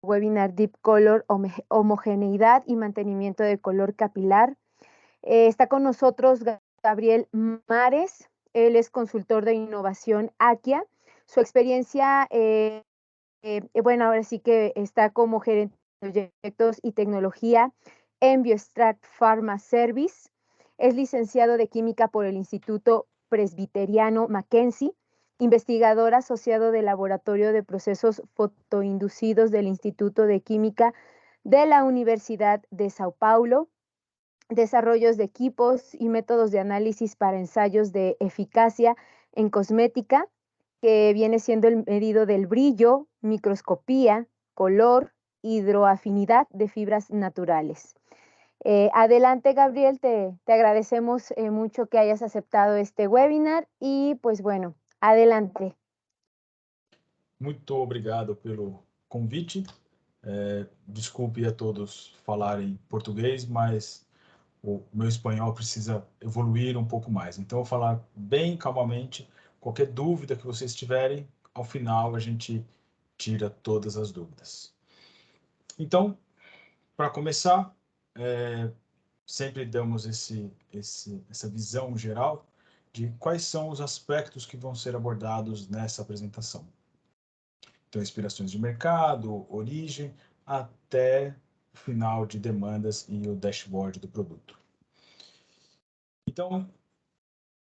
webinar Deep Color, homogeneidad y mantenimiento de color capilar. Está con nosotros Gabriel Mares, él es consultor de innovación Akia. Su experiencia, bueno, ahora sí que está como gerente de proyectos y tecnología en Biostract Pharma Service. Es licenciado de química por el Instituto Presbiteriano Mackenzie, investigador asociado del Laboratorio de Procesos Fotoinducidos del Instituto de Química de la Universidad de Sao Paulo, desarrollos de equipos y métodos de análisis para ensayos de eficacia en cosmética, que viene siendo el medido del brillo, microscopía, color, hidroafinidad de fibras naturales. Adelante, Gabriel, te agradecemos mucho que hayas aceptado este webinar y pues bueno, adelante. Muito obrigado pelo convite. Desculpe a todos falarem português, mas o meu espanhol precisa evoluir um pouco mais. Então, eu vou falar bem calmamente. Qualquer dúvida que vocês tiverem, ao final a gente tira todas as dúvidas. Então, para começar, sempre damos essa visão geral de quais são os aspectos que vão ser abordados nessa apresentação. Então, inspirações de mercado, origem, até o final de demandas e o dashboard do produto. Então,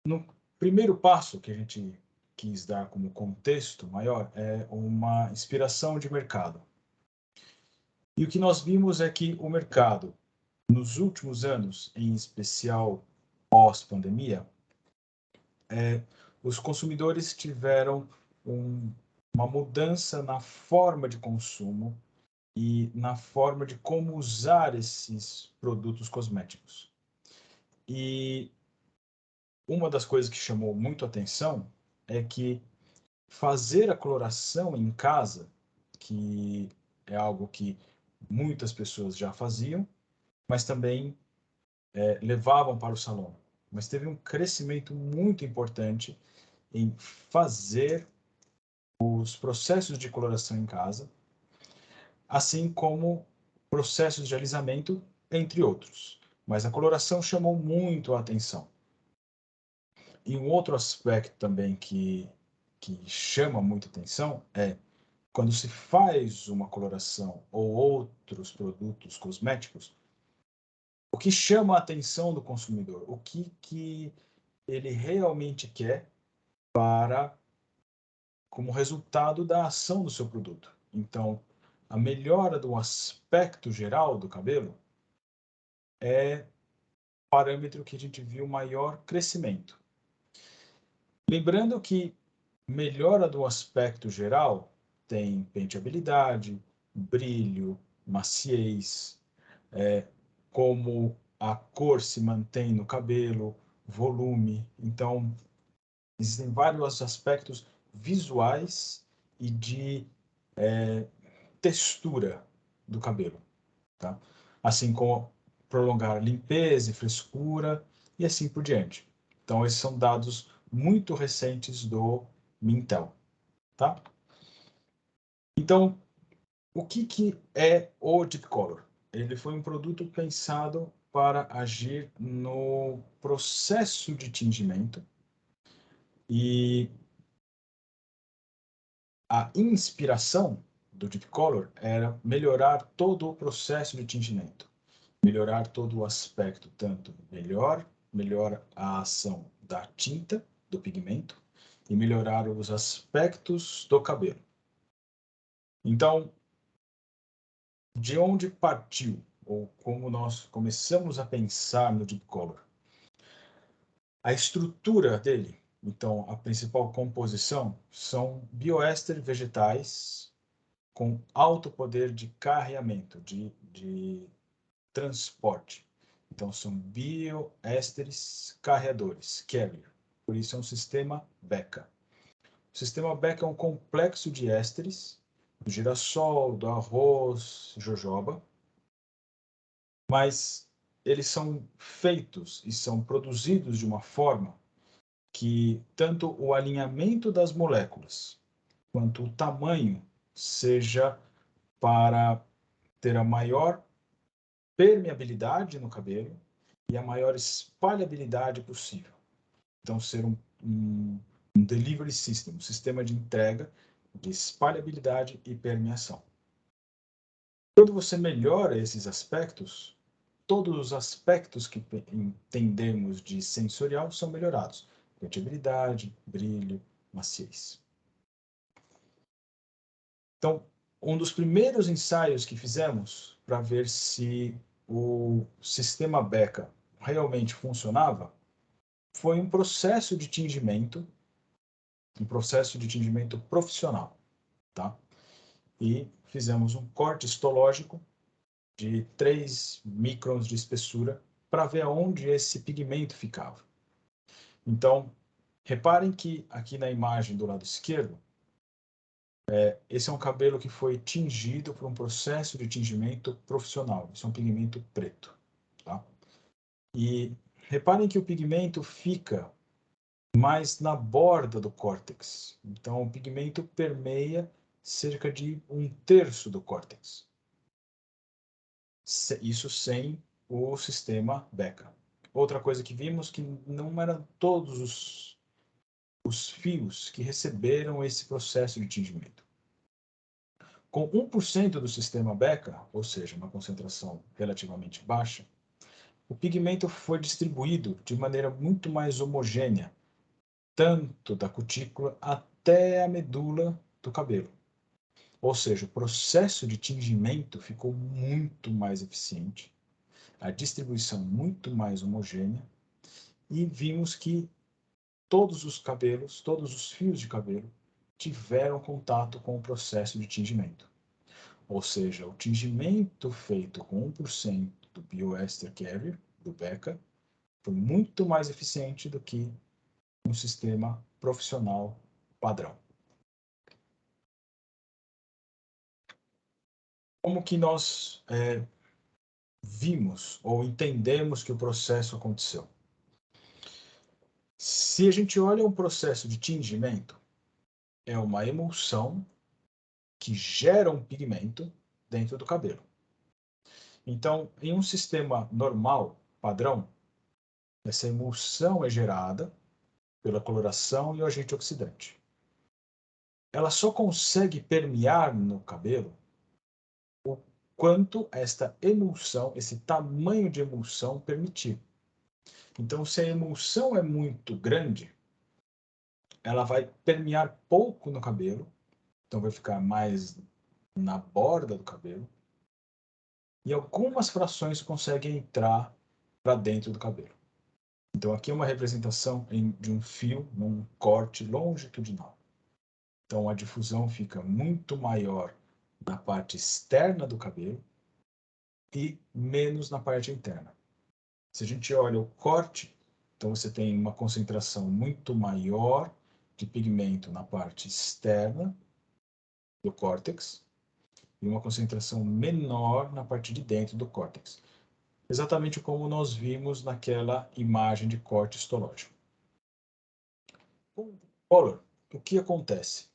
no primeiro passo que a gente quis dar como contexto maior é uma inspiração de mercado. E o que nós vimos é que o mercado, nos últimos anos, em especial pós-pandemia, os consumidores tiveram uma mudança na forma de consumo e na forma de como usar esses produtos cosméticos. E uma das coisas que chamou muito atenção é que fazer a coloração em casa, que é algo que muitas pessoas já faziam, mas também levavam para o salão. Mas teve um crescimento muito importante em fazer os processos de coloração em casa, assim como processos de alisamento, entre outros. Mas a coloração chamou muito a atenção. E um outro aspecto também que chama muita atenção é quando se faz uma coloração ou outros produtos cosméticos, o que chama a atenção do consumidor, o que ele realmente quer como resultado da ação do seu produto. Então, a melhora do aspecto geral do cabelo é o parâmetro que a gente viu maior crescimento. Lembrando que melhora do aspecto geral tem penteabilidade, brilho, maciez, como a cor se mantém no cabelo, volume. Então, existem vários aspectos visuais e de textura do cabelo, tá? Assim como prolongar limpeza e frescura e assim por diante. Então, esses são dados muito recentes do Mintel, tá? Então, o que é o Deep Color? Ele foi um produto pensado para agir no processo de tingimento e a inspiração do Deep Color era melhorar todo o processo de tingimento, melhorar todo o aspecto, tanto melhora a ação da tinta, do pigmento, e melhorar os aspectos do cabelo. Então, de onde partiu, ou como nós começamos a pensar no Deep Color? A estrutura dele, então, a principal composição, são bioéster vegetais com alto poder de carreamento, de transporte. Então, são bioésteres carreadores, carrier. Por isso é um sistema BECA. O sistema BECA é um complexo de ésteres, do girassol, do arroz, jojoba, mas eles são feitos e são produzidos de uma forma que tanto o alinhamento das moléculas quanto o tamanho seja para ter a maior permeabilidade no cabelo e a maior espalhabilidade possível. Então, ser um delivery system, um sistema de entrega de espalhabilidade e permeação. Quando você melhora esses aspectos, todos os aspectos que entendemos de sensorial são melhorados. Penteabilidade, brilho, maciez. Então, um dos primeiros ensaios que fizemos para ver se o sistema Beca realmente funcionava foi um processo de tingimento profissional, tá? E fizemos um corte histológico de 3 microns de espessura para ver aonde esse pigmento ficava. Então, reparem que aqui na imagem do lado esquerdo, esse é um cabelo que foi tingido por um processo de tingimento profissional. Isso é um pigmento preto, tá? E reparem que o pigmento fica mais na borda do córtex. Então, o pigmento permeia cerca de 1/3 do córtex. Isso sem o sistema Beca. Outra coisa que vimos que não eram todos os fios que receberam esse processo de tingimento. Com 1% do sistema Beca, ou seja, uma concentração relativamente baixa, o pigmento foi distribuído de maneira muito mais homogênea, tanto da cutícula até a medula do cabelo. Ou seja, o processo de tingimento ficou muito mais eficiente, a distribuição muito mais homogênea, e vimos que todos os cabelos, todos os fios de cabelo, tiveram contato com o processo de tingimento. Ou seja, o tingimento feito com 1% do bioester carrier, do Beca, foi muito mais eficiente do que um sistema profissional padrão. Como que nós vimos ou entendemos que o processo aconteceu? Se a gente olha um processo de tingimento, é uma emulsão que gera um pigmento dentro do cabelo. Então, em um sistema normal, padrão, essa emulsão é gerada pela coloração e o agente oxidante. Ela só consegue permear no cabelo o quanto esta emulsão, esse tamanho de emulsão permitir. Então, se a emulsão é muito grande, ela vai permear pouco no cabelo, então vai ficar mais na borda do cabelo, e algumas frações conseguem entrar para dentro do cabelo. Então, aqui é uma representação de um fio num corte longitudinal. Então, a difusão fica muito maior na parte externa do cabelo e menos na parte interna. Se a gente olha o corte, então você tem uma concentração muito maior de pigmento na parte externa do córtex e uma concentração menor na parte de dentro do córtex. Exatamente como nós vimos naquela imagem de corte histológico. Com o color, o que acontece?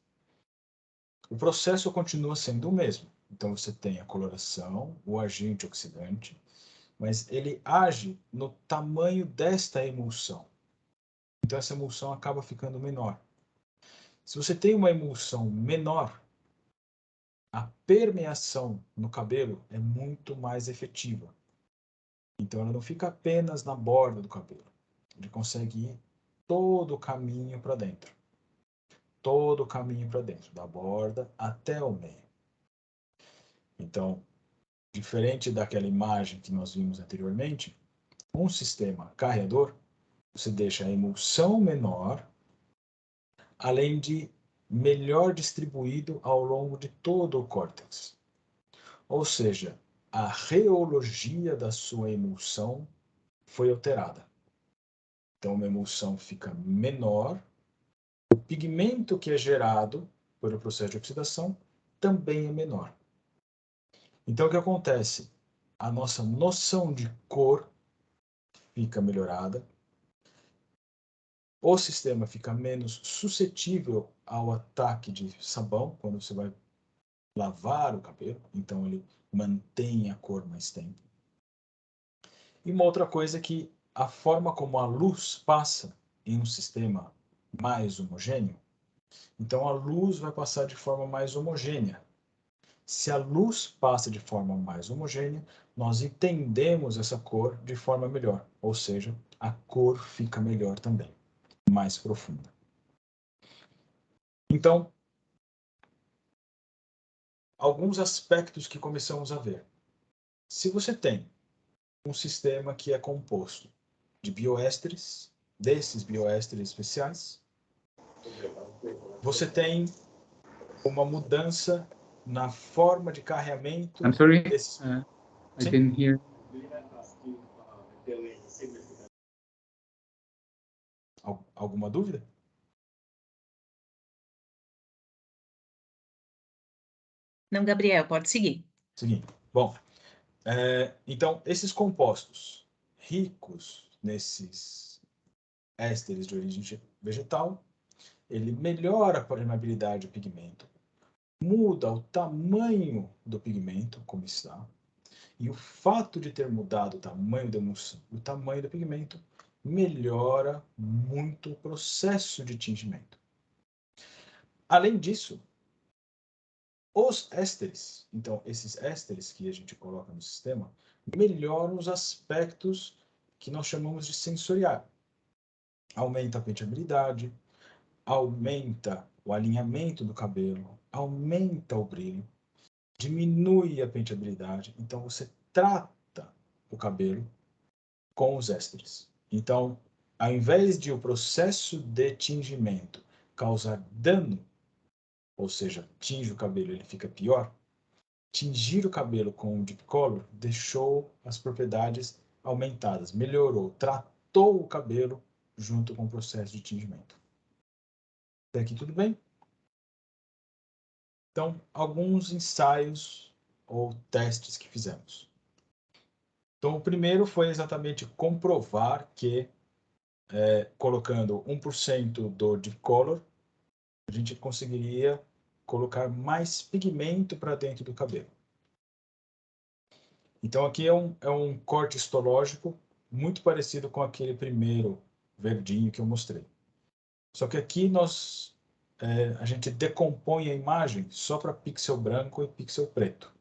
O processo continua sendo o mesmo. Então, você tem a coloração, o agente oxidante, mas ele age no tamanho desta emulsão. Então, essa emulsão acaba ficando menor. Se você tem uma emulsão menor, a permeação no cabelo é muito mais efetiva. Então, ela não fica apenas na borda do cabelo. Ele consegue ir todo o caminho para dentro. Todo o caminho para dentro, da borda até o meio. Então, diferente daquela imagem que nós vimos anteriormente, um sistema carreador, você deixa a emulsão menor, além de melhor distribuído ao longo de todo o córtex. Ou seja, a reologia da sua emulsão foi alterada. Então, uma emulsão fica menor, o pigmento que é gerado pelo processo de oxidação também é menor. Então, o que acontece? A nossa noção de cor fica melhorada, o sistema fica menos suscetível ao ataque de sabão, quando você vai lavar o cabelo, então ele mantém a cor mais tempo. E uma outra coisa é que a forma como a luz passa em um sistema mais homogêneo, então a luz vai passar de forma mais homogênea. Se a luz passa de forma mais homogênea, nós entendemos essa cor de forma melhor, ou seja, a cor fica melhor também, mais profunda. Então, alguns aspectos que começamos a ver. Se você tem um sistema que é composto de bioésteres, desses bioésteres especiais, você tem uma mudança na forma de carreamento I'm sorry, desses... I didn't hear. Alguma dúvida? Não, Gabriel, pode seguir. Seguinte. Bom, então, esses compostos ricos nesses ésteres de origem vegetal, ele melhora a permeabilidade do pigmento, muda o tamanho do pigmento, como está, e o fato de ter mudado o tamanho da emulsão, o tamanho do pigmento, melhora muito o processo de tingimento. Além disso, os ésteres, então esses ésteres que a gente coloca no sistema, melhoram os aspectos que nós chamamos de sensorial. Aumenta a penteabilidade, aumenta o alinhamento do cabelo, aumenta o brilho, diminui a penteabilidade. Então, você trata o cabelo com os ésteres. Então, ao invés de o processo de tingimento causar dano, ou seja, tinge o cabelo, ele fica pior, tingir o cabelo com o Deep Color deixou as propriedades aumentadas, melhorou, tratou o cabelo junto com o processo de tingimento. Até aqui tudo bem? Então, alguns ensaios ou testes que fizemos. Então, o primeiro foi exatamente comprovar que, colocando 1% do Deep Color, a gente conseguiria colocar mais pigmento para dentro do cabelo. Então, aqui é um corte histológico muito parecido com aquele primeiro verdinho que eu mostrei. Só que aqui a gente decompõe a imagem só para pixel branco e pixel preto.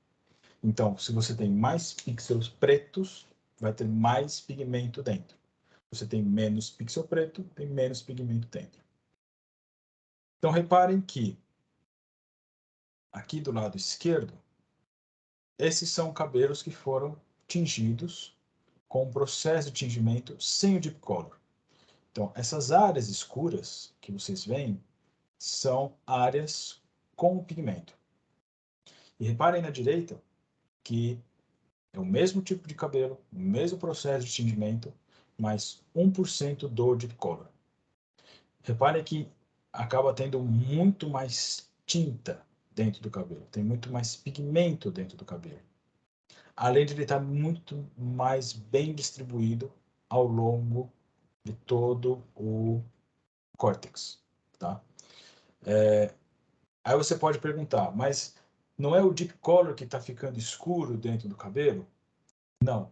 Então, se você tem mais pixels pretos, vai ter mais pigmento dentro. Você tem menos pixel preto, tem menos pigmento dentro. Então, reparem que aqui do lado esquerdo, esses são cabelos que foram tingidos com o processo de tingimento sem o Deep Color. Então, essas áreas escuras que vocês veem são áreas com pigmento. E reparem na direita que é o mesmo tipo de cabelo, o mesmo processo de tingimento, mas 1% do Deep Color. Reparem que acaba tendo muito mais tinta dentro do cabelo, tem muito mais pigmento dentro do cabelo. Além de ele estar muito mais bem distribuído ao longo de todo o córtex, tá? Aí você pode perguntar, mas não é o Deep Color que está ficando escuro dentro do cabelo? Não.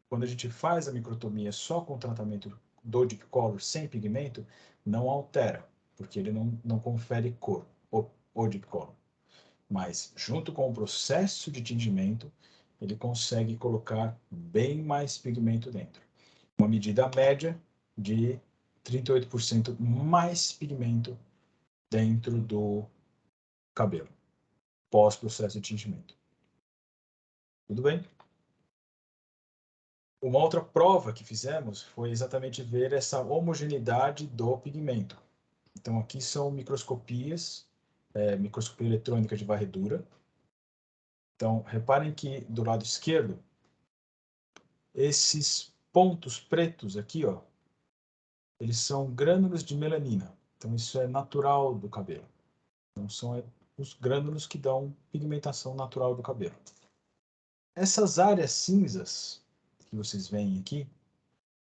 Quando a gente faz a microtomia só com o tratamento do Deep Color sem pigmento, não altera, porque ele não confere cor, o Deep Color. Mas, junto com o processo de tingimento, ele consegue colocar bem mais pigmento dentro. Uma medida média de 38% mais pigmento dentro do cabelo, pós-processo de tingimento. Tudo bem? Uma outra prova que fizemos foi exatamente ver essa homogeneidade do pigmento. Então, aqui são microscopias, microscopia eletrônica de varredura. Então, reparem que do lado esquerdo, esses pontos pretos aqui, ó, eles são grânulos de melanina. Então, isso é natural do cabelo. Então, são os grânulos que dão pigmentação natural do cabelo. Essas áreas cinzas que vocês veem aqui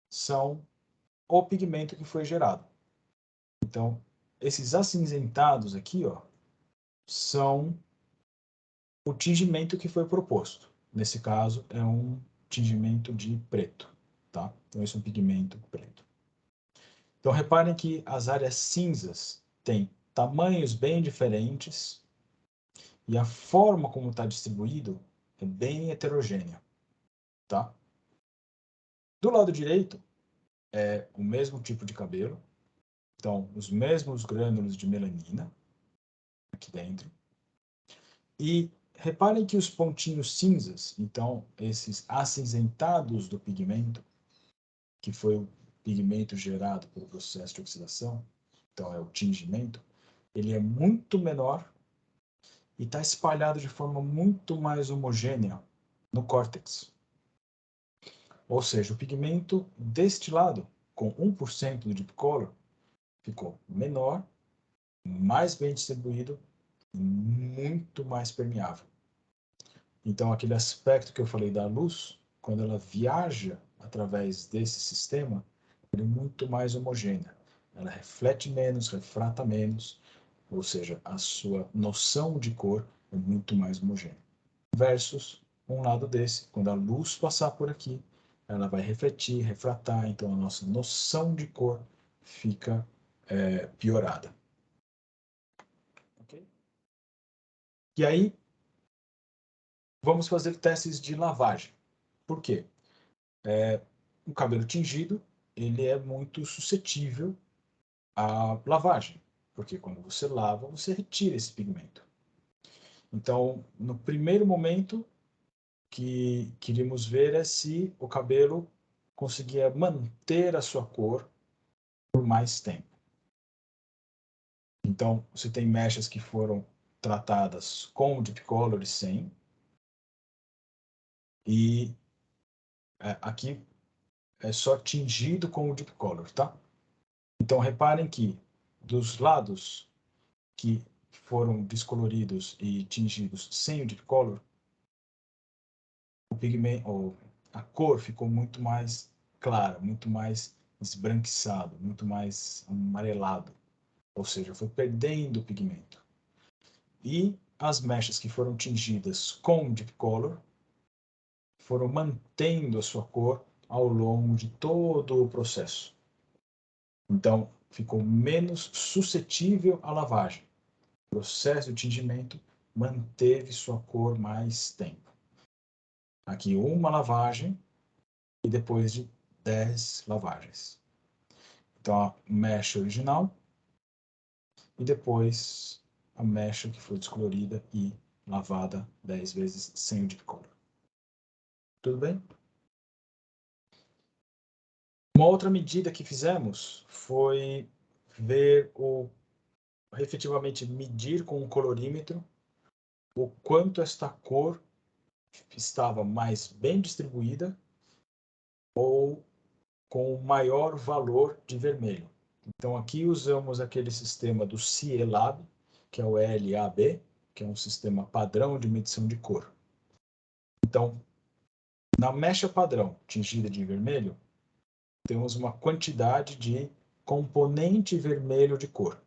são o pigmento que foi gerado. Então, esses acinzentados aqui, ó, são o tingimento que foi proposto. Nesse caso, é um tingimento de preto, tá? Então, esse é um pigmento preto. Então, reparem que as áreas cinzas têm tamanhos bem diferentes e a forma como está distribuído é bem heterogênea, tá? Do lado direito, é o mesmo tipo de cabelo, então, os mesmos grânulos de melanina aqui dentro. E reparem que os pontinhos cinzas, então, esses acinzentados do pigmento, que foi o pigmento gerado pelo processo de oxidação, então é o tingimento, ele é muito menor e está espalhado de forma muito mais homogênea no córtex. Ou seja, o pigmento destilado com 1% do deep color ficou menor, mais bem distribuído e muito mais permeável. Então, aquele aspecto que eu falei da luz, quando ela viaja através desse sistema, ela é muito mais homogênea. Ela reflete menos, refrata menos, ou seja, a sua noção de cor é muito mais homogênea. Versus um lado desse, quando a luz passar por aqui, ela vai refletir, refratar, então a nossa noção de cor fica piorada. Okay? E aí, vamos fazer testes de lavagem. Por quê? O cabelo tingido, ele é muito suscetível à lavagem, porque quando você lava, você retira esse pigmento. Então, no primeiro momento, que queríamos ver é se o cabelo conseguia manter a sua cor por mais tempo. Então, você tem mechas que foram tratadas com Deep Color e sem. E aqui é só tingido com o Deep Color, tá? Então, reparem que dos lados que foram descoloridos e tingidos sem o Deep Color, o pigmento, ou a cor ficou muito mais clara, muito mais esbranquiçado, muito mais amarelado. Ou seja, foi perdendo o pigmento. E as mechas que foram tingidas com Deep Color foram mantendo a sua cor ao longo de todo o processo. Então, ficou menos suscetível à lavagem. O processo de tingimento manteve sua cor mais tempo. Aqui uma lavagem e depois de 10 lavagens. Então, a mecha original e depois a mecha que foi descolorida e lavada 10 vezes sem o Deep Color. Tudo bem? Uma outra medida que fizemos foi ver efetivamente medir com um colorímetro o quanto esta cor estava mais bem distribuída ou com maior valor de vermelho. Então, aqui usamos aquele sistema do CIELAB, que é o LAB, que é um sistema padrão de medição de cor. Então, na mecha padrão tingida de vermelho, temos uma quantidade de componente vermelho de cor.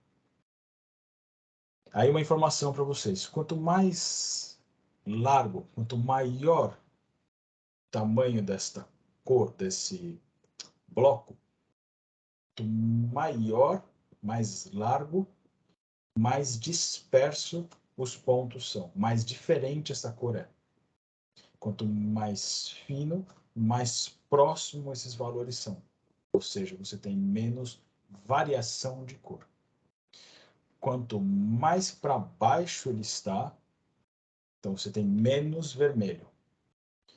Aí uma informação para vocês. Quanto mais largo, quanto maior o tamanho desta cor, desse bloco, quanto maior, mais largo, mais disperso os pontos são, mais diferente essa cor é. Quanto mais fino, mais próximo esses valores são. Ou seja, você tem menos variação de cor. Quanto mais para baixo ele está, então você tem menos vermelho.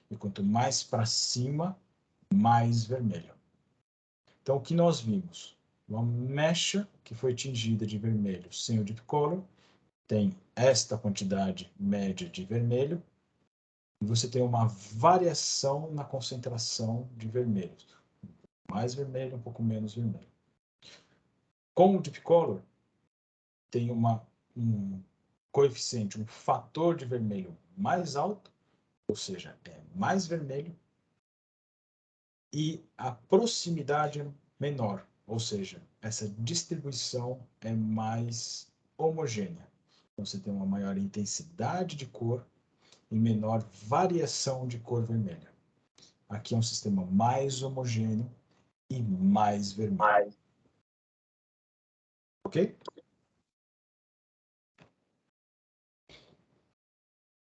E quanto mais para cima, mais vermelho. Então, o que nós vimos? Uma mecha que foi tingida de vermelho sem o Deep Color tem esta quantidade média de vermelho e você tem uma variação na concentração de vermelho. Mais vermelho, um pouco menos vermelho. Com o Deep Color, tem um coeficiente, um fator de vermelho mais alto, ou seja, é mais vermelho, e a proximidade é menor, ou seja, essa distribuição é mais homogênea. Então, você tem uma maior intensidade de cor e menor variação de cor vermelha. Aqui é um sistema mais homogêneo e mais vermelho. Ok?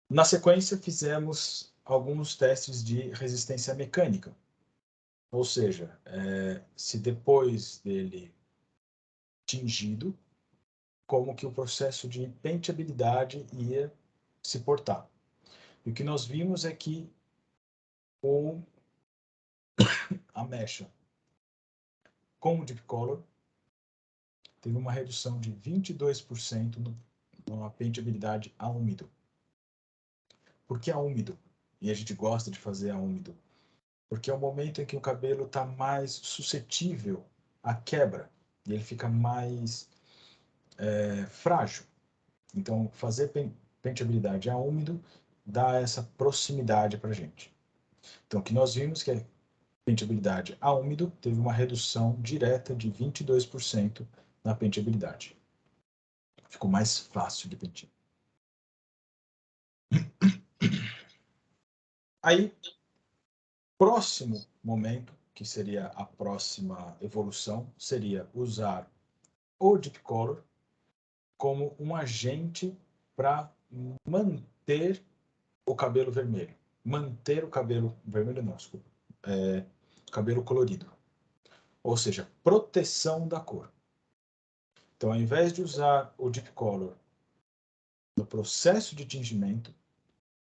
Na sequência, fizemos alguns testes de resistência mecânica. Ou seja, se depois dele tingido, como que o processo de penteabilidade ia se portar. E o que nós vimos é que a mecha com o Deep Color teve uma redução de 22% na penteabilidade a úmido. Por que a úmido? E a gente gosta de fazer a úmido. Porque é o momento em que o cabelo está mais suscetível à quebra. E ele fica mais frágil. Então, fazer penteabilidade a úmido dá essa proximidade para a gente. Então, o que nós vimos que a penteabilidade a úmido teve uma redução direta de 22% na penteabilidade. Ficou mais fácil de pentear. Aí, próximo momento, que seria a próxima evolução, seria usar o Deep Color como um agente para manter o cabelo vermelho. Manter o cabelo vermelho, não, desculpa. Cabelo colorido. Ou seja, proteção da cor. Então, ao invés de usar o Deep Color no processo de tingimento,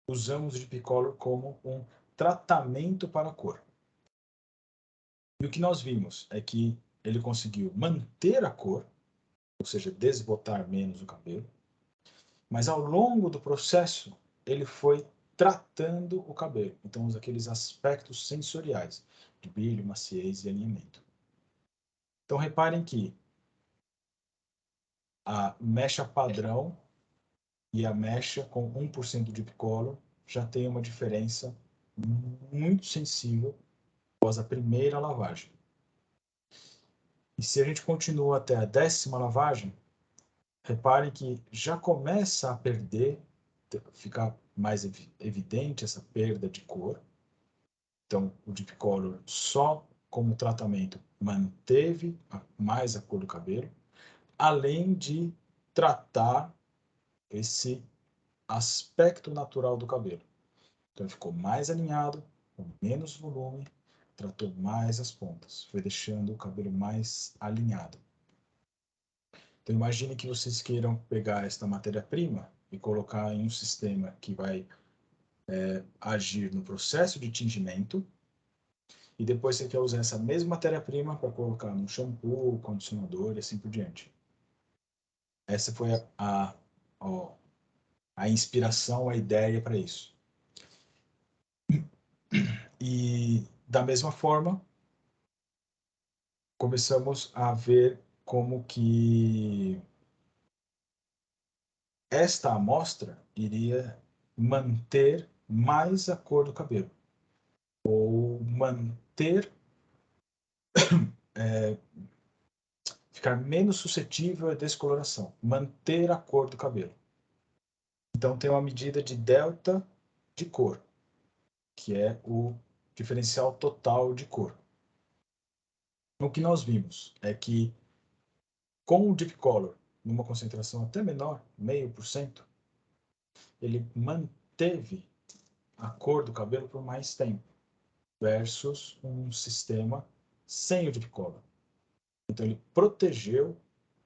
usamos o Deep Color como um tratamento para a cor. E o que nós vimos é que ele conseguiu manter a cor, ou seja, desbotar menos o cabelo, mas ao longo do processo ele foi tratando o cabelo. Então, aqueles aspectos sensoriais de brilho, maciez e alinhamento. Então, reparem que a mecha padrão e a mecha com 1% de Deep-Color já tem uma diferença muito sensível após a primeira lavagem. E se a gente continua até a 10ª lavagem, reparem que já começa a perder, ficar mais evidente essa perda de cor. Então, o Deep Color só como tratamento manteve mais a cor do cabelo, além de tratar esse aspecto natural do cabelo. Então, ele ficou mais alinhado, com menos volume, tratou mais as pontas, foi deixando o cabelo mais alinhado. Então, imagine que vocês queiram pegar esta matéria-prima e colocar em um sistema que vai agir no processo de tingimento, e depois você quer usar essa mesma matéria-prima para colocar no shampoo, condicionador e assim por diante. Essa foi a inspiração, a ideia para isso. E, da mesma forma, começamos a ver como que esta amostra iria manter mais a cor do cabelo, ou manter, ficar menos suscetível à descoloração, manter a cor do cabelo. Então, tem uma medida de delta de cor, que é o diferencial total de cor. O que nós vimos é que, com o Deep Color, numa concentração até menor, 0,5%, ele manteve a cor do cabelo por mais tempo, versus um sistema sem o Deep Color. Então, ele protegeu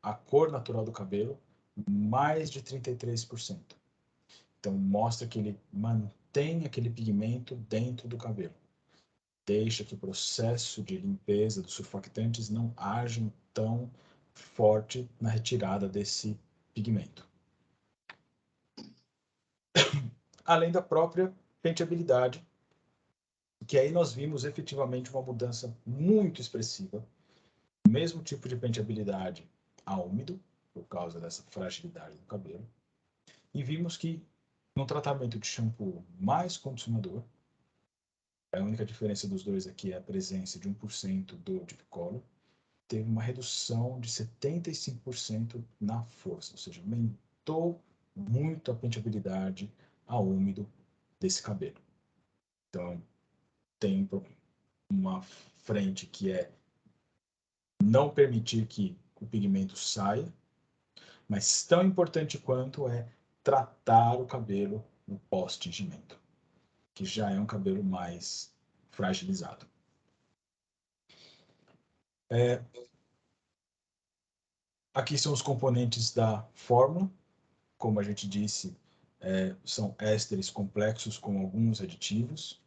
a cor natural do cabelo mais de 33%. Então, mostra que ele mantém aquele pigmento dentro do cabelo. Deixa que o processo de limpeza dos surfactantes não ajam tão forte na retirada desse pigmento. Além da própria penteabilidade, que aí nós vimos efetivamente uma mudança muito expressiva, o mesmo tipo de penteabilidade a úmido, por causa dessa fragilidade do cabelo, e vimos que no tratamento de shampoo mais condicionador, a única diferença dos dois aqui é a presença de 1% do Deep Color, teve uma redução de 75% na força, ou seja, aumentou muito a penteabilidade a úmido desse cabelo. Então, tem uma frente que é não permitir que o pigmento saia, mas tão importante quanto é tratar o cabelo no pós-tingimento, que já é um cabelo mais fragilizado. Aqui são os componentes da fórmula. Como a gente disse, são ésteres complexos com alguns aditivos.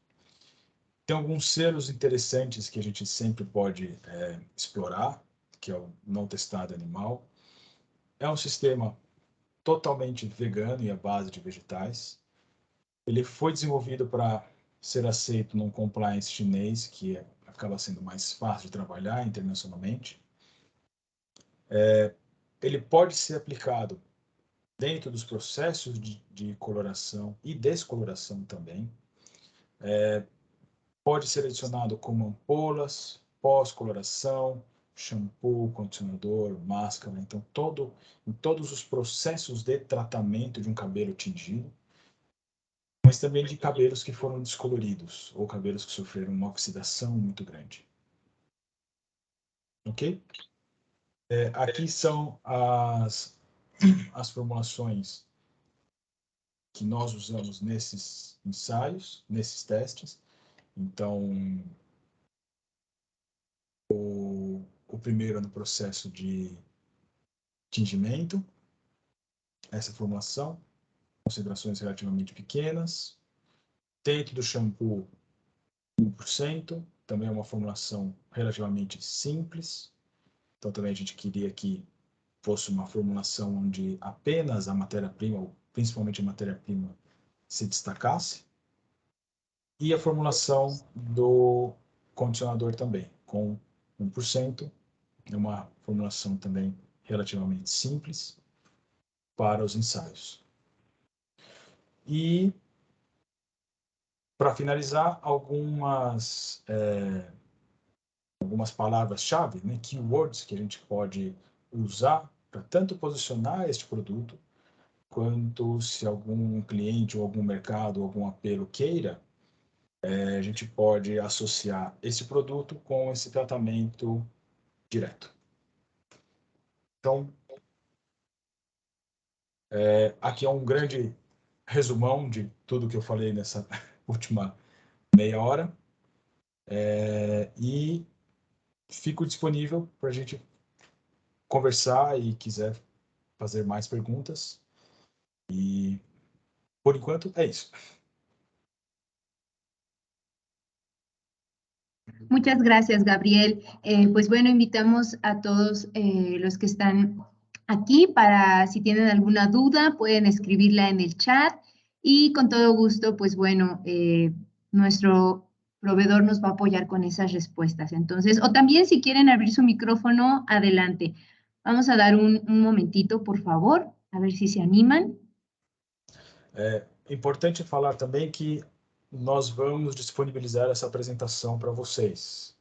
Tem alguns selos interessantes que a gente sempre pode explorar, que é o não testado animal. É um sistema totalmente vegano e à base de vegetais. Ele foi desenvolvido para ser aceito num compliance chinês, que acaba sendo mais fácil de trabalhar internacionalmente. Ele pode ser aplicado dentro dos processos de coloração e descoloração também. Pode ser adicionado como ampolas, pós-coloração, shampoo, condicionador, máscara. Então, em todos os processos de tratamento de um cabelo tingido, mas também de cabelos que foram descoloridos ou cabelos que sofreram uma oxidação muito grande. Ok? Aqui são as formulações que nós usamos nesses ensaios, nesses testes. Então, o primeiro é no processo de tingimento, essa formulação, concentrações relativamente pequenas. Dentro do shampoo, 1%, também é uma formulação relativamente simples. Então, também a gente queria que fosse uma formulação onde apenas a matéria-prima, ou principalmente a matéria-prima, se destacasse. E a formulação do condicionador também, com 1%. É uma formulação também relativamente simples para os ensaios. E, para finalizar, algumas palavras-chave, né, keywords, que a gente pode usar para tanto posicionar este produto, quanto se algum cliente ou algum mercado, algum apelo queira, a gente pode associar esse produto com esse tratamento direto. Então, aqui é um grande resumão de tudo que eu falei nessa última meia hora. E fico disponível para a gente conversar e quiser fazer mais perguntas. E, por enquanto, é isso. Muchas gracias, Gabriel. Pues bueno, invitamos a todos los que están aquí para, si tienen alguna duda, pueden escribirla en el chat y con todo gusto, pues bueno, nuestro proveedor nos va a apoyar con esas respuestas. Entonces, o también si quieren abrir su micrófono, adelante. Vamos a dar un momentito, por favor, a ver si se animan. É importante falar também que nós vamos disponibilizar essa apresentação para vocês.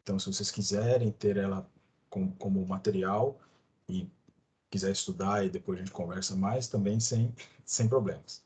Então, se vocês quiserem ter ela como material e quiser estudar e depois a gente conversa mais, também sem problemas.